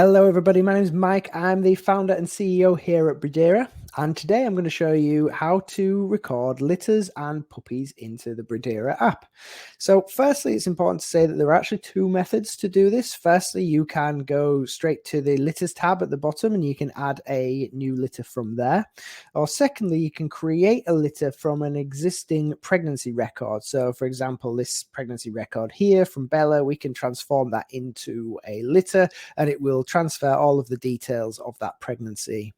Hello, everybody. My name is Mike. I'm the founder and CEO here at Breedera. And today I'm going to show you how to record litters and puppies into the Breedera app. So firstly, it's important to say that there are actually two methods to do this. Firstly, you can go straight to the litters tab at the bottom and you can add a new litter from there. Or secondly, you can create a litter from an existing pregnancy record. So for example, this pregnancy record here from Bella, we can transform that into a litter and it will transfer all of the details of that pregnancy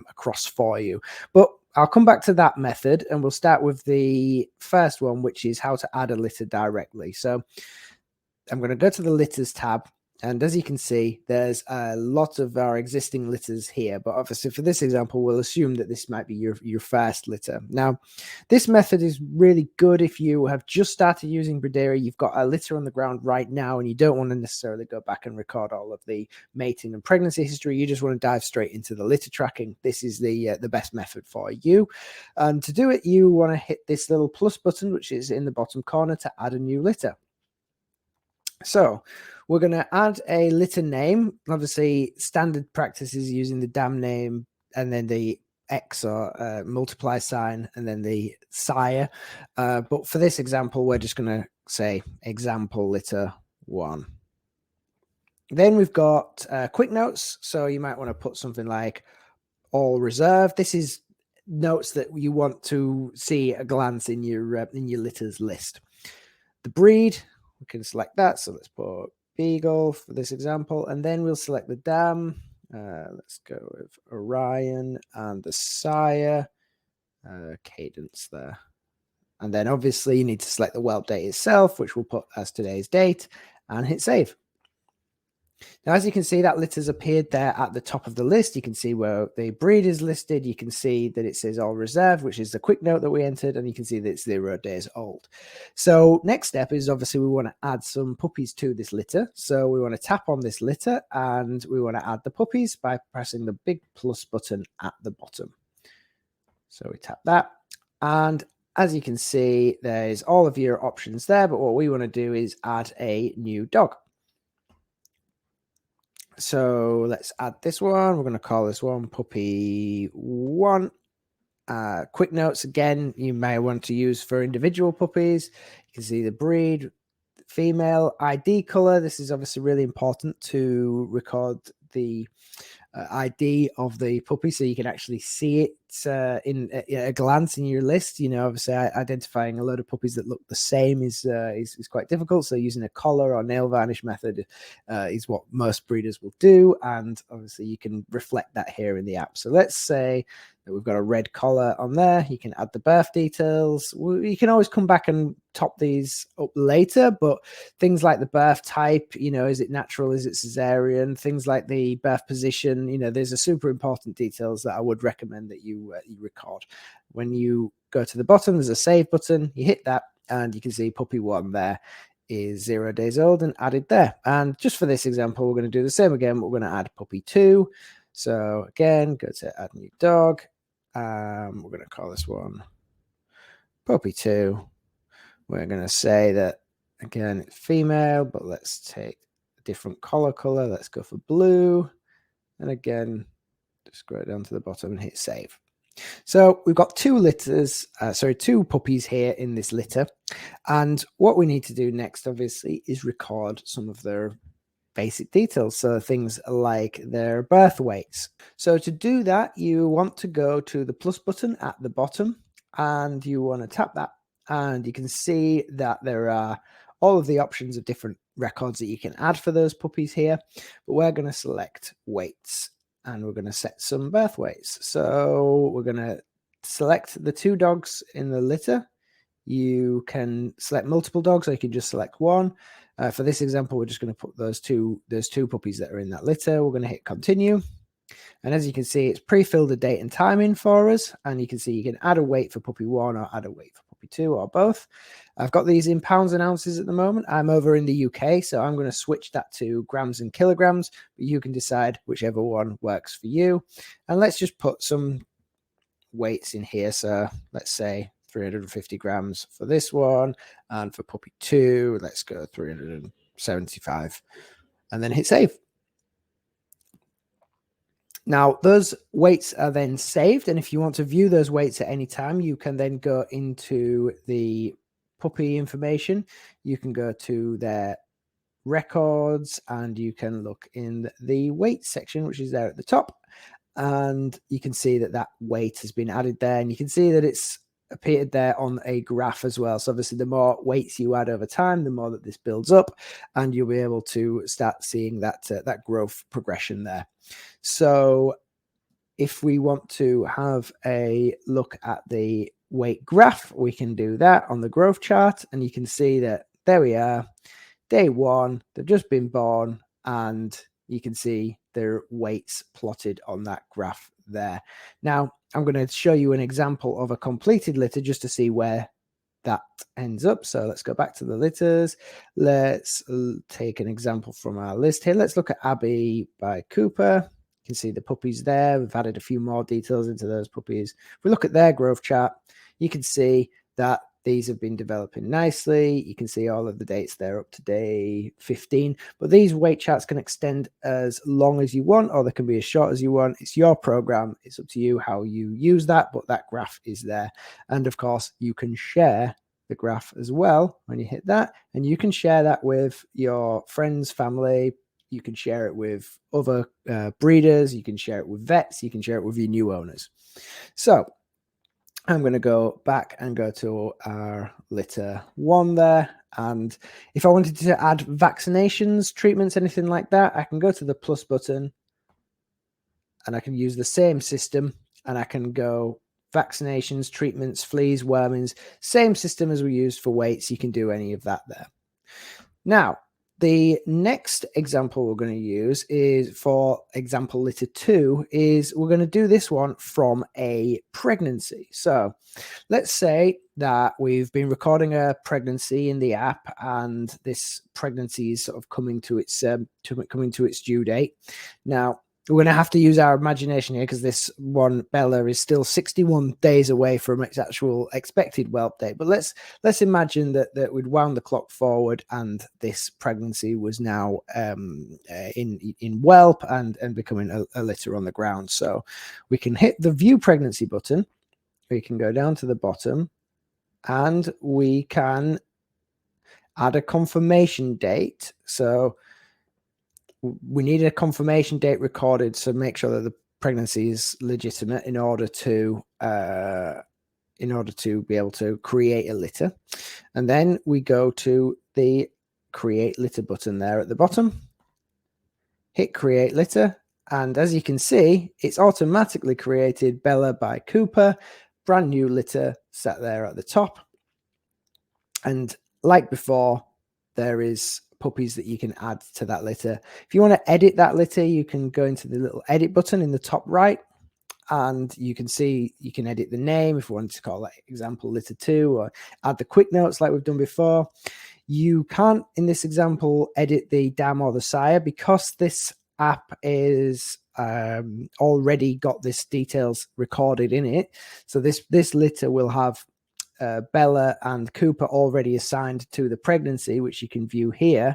across for you. But I'll come back to that method and we'll start with the first one, which is how to add a litter directly. So I'm going to go to the litters tab. And as you can see, there's a lot of our existing litters here. But obviously for this example, we'll assume that this might be your first litter. Now, this method is really good if you have just started using Breedera. You've got a litter on the ground right now, and you don't want to necessarily go back and record all of the mating and pregnancy history. You just want to dive straight into the litter tracking. This is the best method for you. And to do it, you want to hit this little plus button, which is in the bottom corner, to add a new litter. So we're going to add a litter name. Obviously, standard practice is using the dam name and then the X or multiply sign and then the sire. But for this example, we're just going to say example litter 1. Then we've got quick notes. So you might want to put something like all reserved. This is notes that you want to see at a glance in your litters list. The breed, we can select that. So let's put Beagle for this example, and then we'll select the dam. Let's go with Orion and the sire, Cadence there. And then obviously you need to select the whelp date itself, which we'll put as today's date, and hit save. Now, as you can see, that litter's appeared there at the top of the list. You can see where the breed is listed. You can see that it says all reserved, which is the quick note that we entered, and you can see that it's 0 days old. So next step is obviously we want to add some puppies to this litter. So we want to tap on this litter and we want to add the puppies by pressing the big plus button at the bottom. So we tap that, and as you can see, there's all of your options there, but what we want to do is add a new dog. So let's add this one. We're going to call this one puppy 1. Quick notes again, you may want to use for individual puppies. You can see the breed, female, ID color. This is obviously really important to record the ID of the puppy so you can actually see it in a glance in your list. You know, obviously identifying a load of puppies that look the same is quite difficult, so using a collar or nail varnish method is what most breeders will do, and obviously you can reflect that here in the app. So let's say that we've got a red collar on there. You can add the birth details. You can always come back and top these up later, but things like the birth type, you know, is it natural, is it cesarean, things like the birth position, you know, there's a super important details that I would recommend that you record. When you go to the bottom, there's a save button. You hit that and you can see puppy 1 there is 0 days old and added there. And just for this example, we're going to do the same again. We're going to add puppy 2. So again, go to add new dog. We're going to call this one puppy 2. We're going to say that again it's female, but let's take a different collar. Let's go for blue, and again just go down to the bottom and hit save. So we've got two puppies here in this litter, and what we need to do next obviously is record some of their basic details, so things like their birth weights. So to do that, you want to go to the plus button at the bottom and you want to tap that, and you can see that there are all of the options of different records that you can add for those puppies here, but we're going to select weights and we're going to set some birth weights. So we're going to select the 2 dogs in the litter. You can select multiple dogs, or you can just select one. For this example, we're just going to put those two puppies that are in that litter. We're going to hit continue. And as you can see, it's pre-filled a date and time in for us. And you can see you can add a weight for puppy 1 or add a weight for puppy 2 or both. I've got these in pounds and ounces at the moment. I'm over in the UK, so I'm going to switch that to grams and kilograms. But you can decide whichever one works for you. And let's just put some weights in here. So let's say 350 grams for this one, and for puppy 2 let's go 375, and then hit save. Now, those weights are then saved, and if you want to view those weights at any time, you can then go into the puppy information. You can go to their records, and you can look in the weight section, which is there at the top, and you can see that that weight has been added there, and you can see that it's appeared there on a graph as well. So obviously the more weights you add over time, the more that this builds up, and you'll be able to start seeing that that growth progression there. So if we want to have a look at the weight graph, we can do that on the growth chart, and you can see that there we are, day one, they've just been born, and you can see their weights plotted on that graph there. Now, I'm going to show you an example of a completed litter just to see where that ends up. So let's go back to the litters. Let's take an example from our list here. Let's look at Abby by Cooper. You can see the puppies there. We've added a few more details into those puppies. If we look at their growth chart, you can see that these have been developing nicely. You can see all of the dates there up to day 15, but these weight charts can extend as long as you want, or they can be as short as you want. It's your program. It's up to you how you use that, but that graph is there. And of course, you can share the graph as well when you hit that, and you can share that with your friends, family. You can share it with other breeders. You can share it with vets. You can share it with your new owners. So I'm going to go back and go to our litter 1 there. And if I wanted to add vaccinations, treatments, anything like that, I can go to the plus button and I can use the same system, and I can go vaccinations, treatments, fleas, wormings, same system as we used for weights. You can do any of that there. Now, the next example we're going to use is, for example, litter 2, is we're going to do this one from a pregnancy. So let's say that we've been recording a pregnancy in the app, and this pregnancy is sort of coming to its due date. Now, we're going to have to use our imagination here, because this one, Bella, is still 61 days away from its actual expected whelp date. But let's imagine that we'd wound the clock forward, and this pregnancy was now in whelp and becoming a litter on the ground. So we can hit the view pregnancy button. We can go down to the bottom, and we can add a confirmation date. So we need a confirmation date recorded, so make sure that the pregnancy is legitimate in order to be able to create a litter. And then we go to the create litter button there at the bottom, hit create litter, and as you can see, it's automatically created Bella by Cooper, brand new litter sat there at the top. And like before, there is puppies that you can add to that litter. If you want to edit that litter, you can go into the little edit button in the top right, and you can see you can edit the name if you wanted to call that example litter 2, or add the quick notes like we've done before. You can't, in this example, edit the dam or the sire, because this app is already got this details recorded in it. So this litter will have Bella and Cooper already assigned to the pregnancy, which you can view here.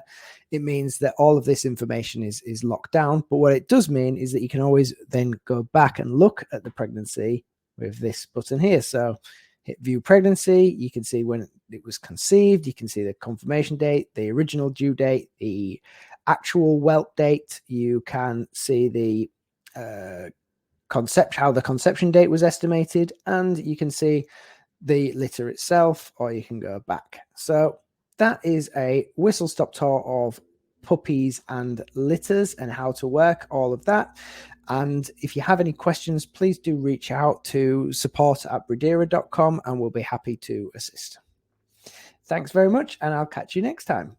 It means that all of this information is locked down. But what it does mean is that you can always then go back and look at the pregnancy with this button here. So hit view pregnancy. You can see when it was conceived. You can see the confirmation date, the original due date, the actual whelp date. You can see the how the conception date was estimated, and you can see the litter itself, or you can go back. So that is a whistle-stop tour of puppies and litters and how to work all of that. And if you have any questions, please do reach out to support@breedera.com, and we'll be happy to assist. Thanks very much, and I'll catch you next time.